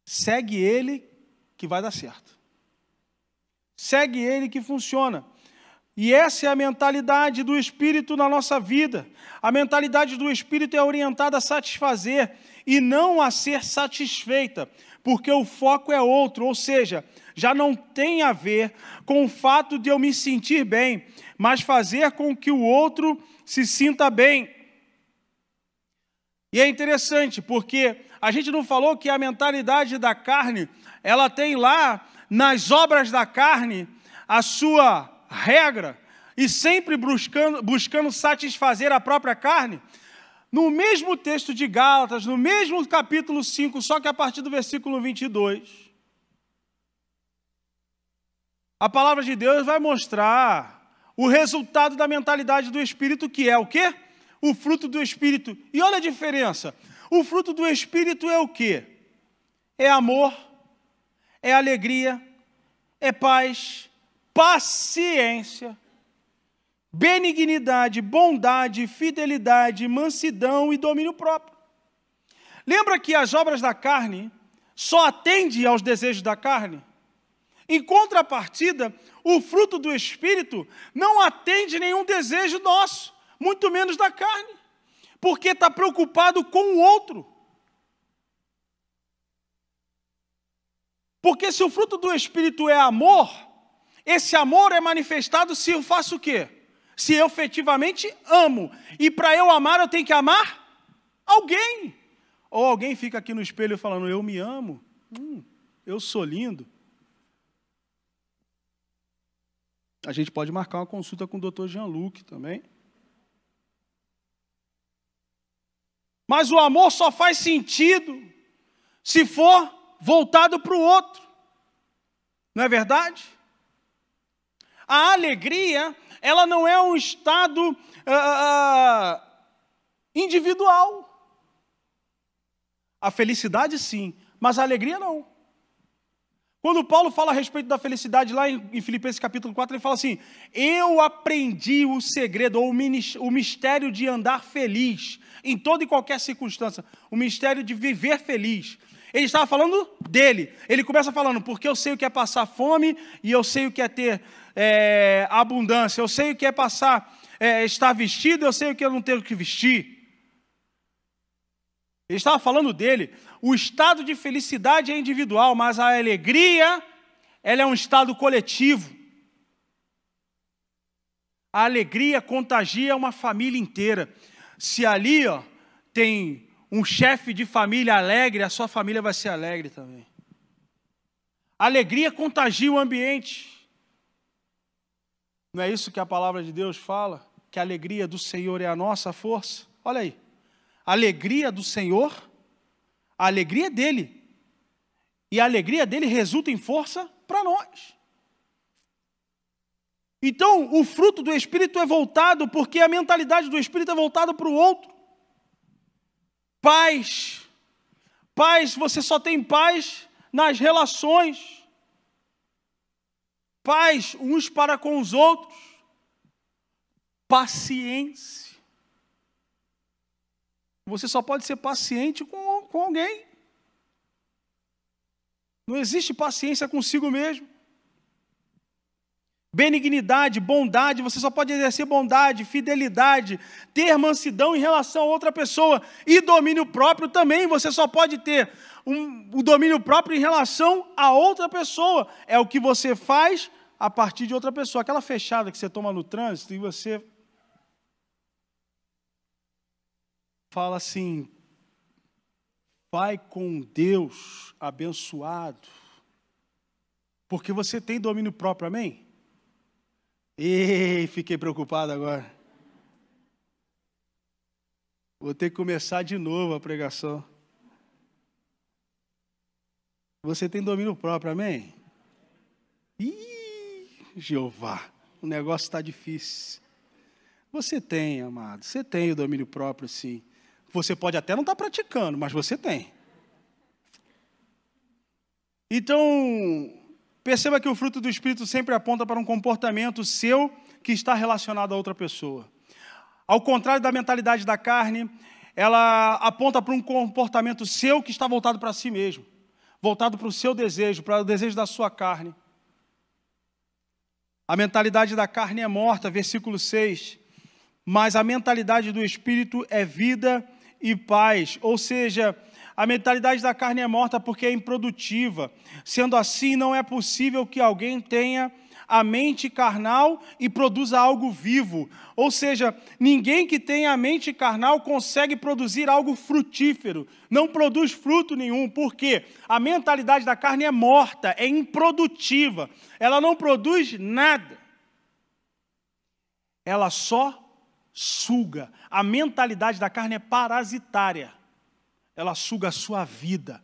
Speaker 1: Segue ele que vai dar certo. Segue ele que funciona. E essa é a mentalidade do Espírito na nossa vida. A mentalidade do Espírito é orientada a satisfazer e não a ser satisfeita, porque o foco é outro, ou seja, já não tem a ver com o fato de eu me sentir bem, mas fazer com que o outro se sinta bem. E é interessante, porque a gente não falou que a mentalidade da carne, ela tem lá, nas obras da carne, a sua regra, e sempre buscando satisfazer a própria carne. No mesmo texto de Gálatas, no mesmo capítulo 5, só que a partir do versículo 22, a palavra de Deus vai mostrar o resultado da mentalidade do Espírito, que é o quê? O fruto do Espírito. E olha a diferença. O fruto do Espírito é o quê? É amor, é alegria, é paz, paciência, benignidade, bondade, fidelidade, mansidão e domínio próprio. Lembra que as obras da carne só atendem aos desejos da carne? Em contrapartida, o fruto do Espírito não atende nenhum desejo nosso, muito menos da carne, porque está preocupado com o outro. Porque se o fruto do Espírito é amor, esse amor é manifestado se eu faço o quê? Se eu efetivamente amo. E para eu amar, eu tenho que amar alguém. Ou alguém fica aqui no espelho falando: eu me amo, eu sou lindo. A gente pode marcar uma consulta com o Dr. Jean-Luc também. Mas o amor só faz sentido se for voltado para o outro. Não é verdade? A alegria, ela não é um estado individual. A felicidade sim, mas a alegria não. Quando Paulo fala a respeito da felicidade lá em Filipenses capítulo 4, ele fala assim: eu aprendi o segredo, ou o mistério de andar feliz, em toda e qualquer circunstância, o mistério de viver feliz. Ele estava falando dele. Ele começa falando: porque eu sei o que é passar fome, e eu sei o que é ter abundância, eu sei o que é estar vestido, eu sei o que é não ter o que vestir. Ele estava falando dele. O estado de felicidade é individual, mas a alegria, ela é um estado coletivo. A alegria contagia uma família inteira. Se ali tem um chefe de família alegre, a sua família vai ser alegre também. A alegria contagia o ambiente. Não é isso que a palavra de Deus fala? Que a alegria do Senhor é a nossa força? Olha aí. A alegria do Senhor, a alegria dele. E a alegria dele resulta em força para nós. Então, o fruto do Espírito é voltado, porque a mentalidade do Espírito é voltada para o outro. Paz. Paz, você só tem paz nas relações. Paz uns para com os outros. Paciência. Você só pode ser paciente com alguém. Não existe paciência consigo mesmo. Benignidade, bondade, você só pode exercer bondade, fidelidade, ter mansidão em relação a outra pessoa. E domínio próprio também, você só pode ter o domínio próprio em relação a outra pessoa. É o que você faz a partir de outra pessoa. Aquela fechada que você toma no trânsito e você fala assim: vai com Deus abençoado, porque você tem domínio próprio, amém? Ei, fiquei preocupado agora. Vou ter que começar de novo a pregação. Você tem domínio próprio, amém? Ih, Jeová, o negócio está difícil. Você tem, amado, você tem o domínio próprio, sim. Você pode até não estar praticando, mas você tem. Então, perceba que o fruto do Espírito sempre aponta para um comportamento seu que está relacionado a outra pessoa. Ao contrário da mentalidade da carne, ela aponta para um comportamento seu que está voltado para si mesmo, voltado para o seu desejo, para o desejo da sua carne. A mentalidade da carne é morta, versículo 6, mas a mentalidade do Espírito é vida e paz, ou seja, a mentalidade da carne é morta porque é improdutiva. Sendo assim, não é possível que alguém tenha a mente carnal e produza algo vivo. Ou seja, ninguém que tenha a mente carnal consegue produzir algo frutífero. Não produz fruto nenhum. Por quê? A mentalidade da carne é morta, é improdutiva. Ela não produz nada. Ela só suga. A mentalidade da carne é parasitária. Ela suga a sua vida,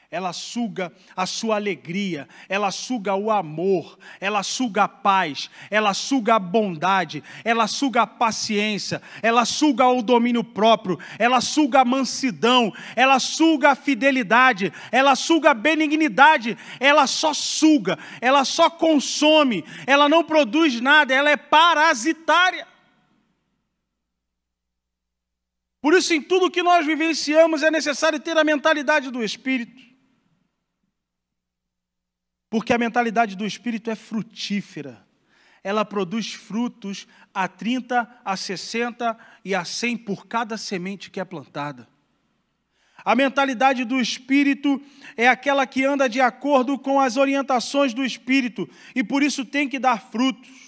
Speaker 1: ela suga a sua alegria, ela suga o amor, ela suga a paz, ela suga a bondade, ela suga a paciência, ela suga o domínio próprio, ela suga a mansidão, ela suga a fidelidade, ela suga a benignidade, ela só suga, ela só consome, ela não produz nada, ela é parasitária. Por isso, em tudo que nós vivenciamos, é necessário ter a mentalidade do Espírito. Porque a mentalidade do Espírito é frutífera. Ela produz frutos a 30, a 60 e a 100 por cada semente que é plantada. A mentalidade do Espírito é aquela que anda de acordo com as orientações do Espírito e por isso tem que dar frutos.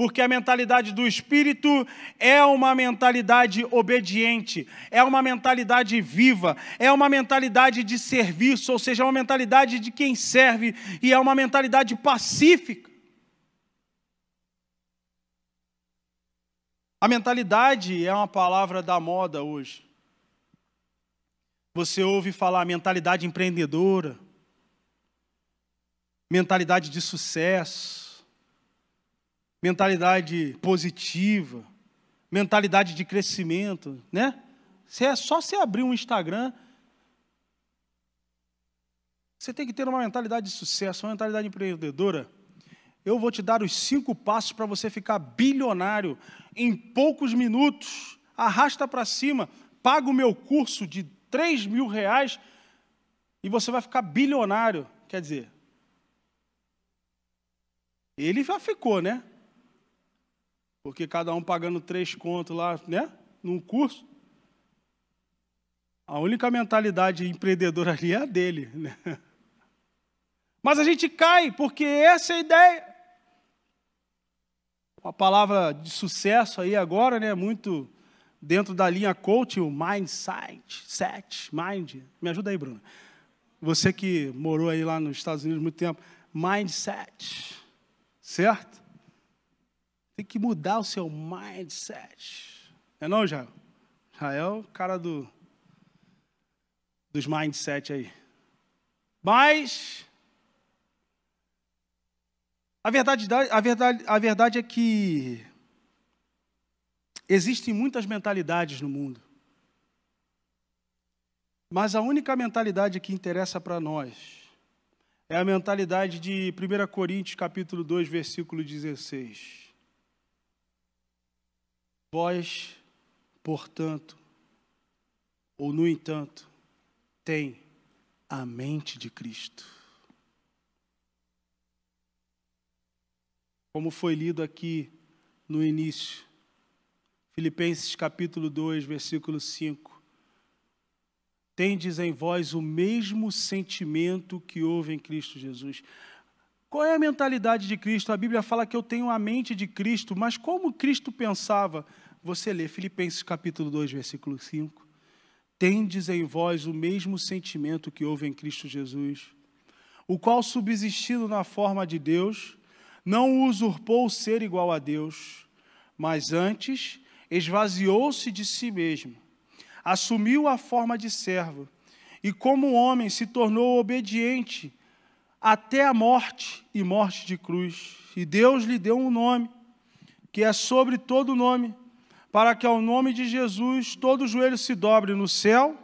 Speaker 1: Porque a mentalidade do Espírito é uma mentalidade obediente, é uma mentalidade viva, é uma mentalidade de serviço, ou seja, é uma mentalidade de quem serve e é uma mentalidade pacífica. A mentalidade é uma palavra da moda hoje. Você ouve falar mentalidade empreendedora, mentalidade de sucesso, mentalidade positiva, mentalidade de crescimento, né? É só você abrir um Instagram, você tem que ter uma mentalidade de sucesso, uma mentalidade empreendedora. Eu vou te dar os 5 passos para você ficar bilionário em poucos minutos. Arrasta para cima, paga o meu curso de R$3.000 e você vai ficar bilionário. Quer dizer, ele já ficou, né? Porque cada um pagando 3 contos lá, né? Num curso. A única mentalidade empreendedora ali é a dele, né? Mas a gente cai, porque essa é a ideia. Uma palavra de sucesso aí agora, né? Muito dentro da linha coach, o mindset, mind. Me ajuda aí, Bruno. Você que morou aí lá nos Estados Unidos há muito tempo. Mindset, certo? Tem que mudar o seu mindset. Não, Jael? Jael é o cara dos mindset aí. Mas a verdade é que existem muitas mentalidades no mundo. Mas a única mentalidade que interessa para nós é a mentalidade de 1 Coríntios capítulo 2, versículo 16. Vós, portanto, ou no entanto, tem a mente de Cristo. Como foi lido aqui no início, Filipenses capítulo 2, versículo 5. Tendes em vós o mesmo sentimento que houve em Cristo Jesus. Qual é a mentalidade de Cristo? A Bíblia fala que eu tenho a mente de Cristo, mas como Cristo pensava? Você lê Filipenses capítulo 2, versículo 5. Tendes em vós o mesmo sentimento que houve em Cristo Jesus, o qual, subsistindo na forma de Deus, não usurpou o ser igual a Deus, mas antes esvaziou-se de si mesmo, assumiu a forma de servo, e como homem se tornou obediente até a morte e morte de cruz. E Deus lhe deu um nome, que é sobre todo nome, para que ao nome de Jesus todo joelho se dobre no céu,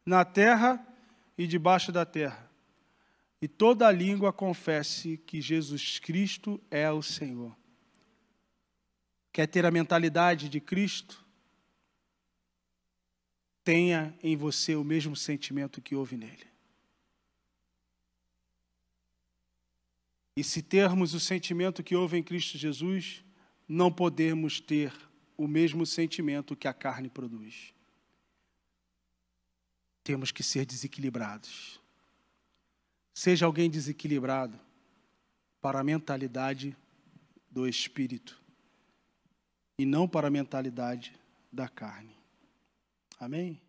Speaker 1: na terra e debaixo da terra, e toda língua confesse que Jesus Cristo é o Senhor. Quer ter a mentalidade de Cristo? Tenha em você o mesmo sentimento que houve nele. E se termos o sentimento que houve em Cristo Jesus, não podemos ter o mesmo sentimento que a carne produz. Temos que ser desequilibrados. Seja alguém desequilibrado para a mentalidade do Espírito e não para a mentalidade da carne. Amém?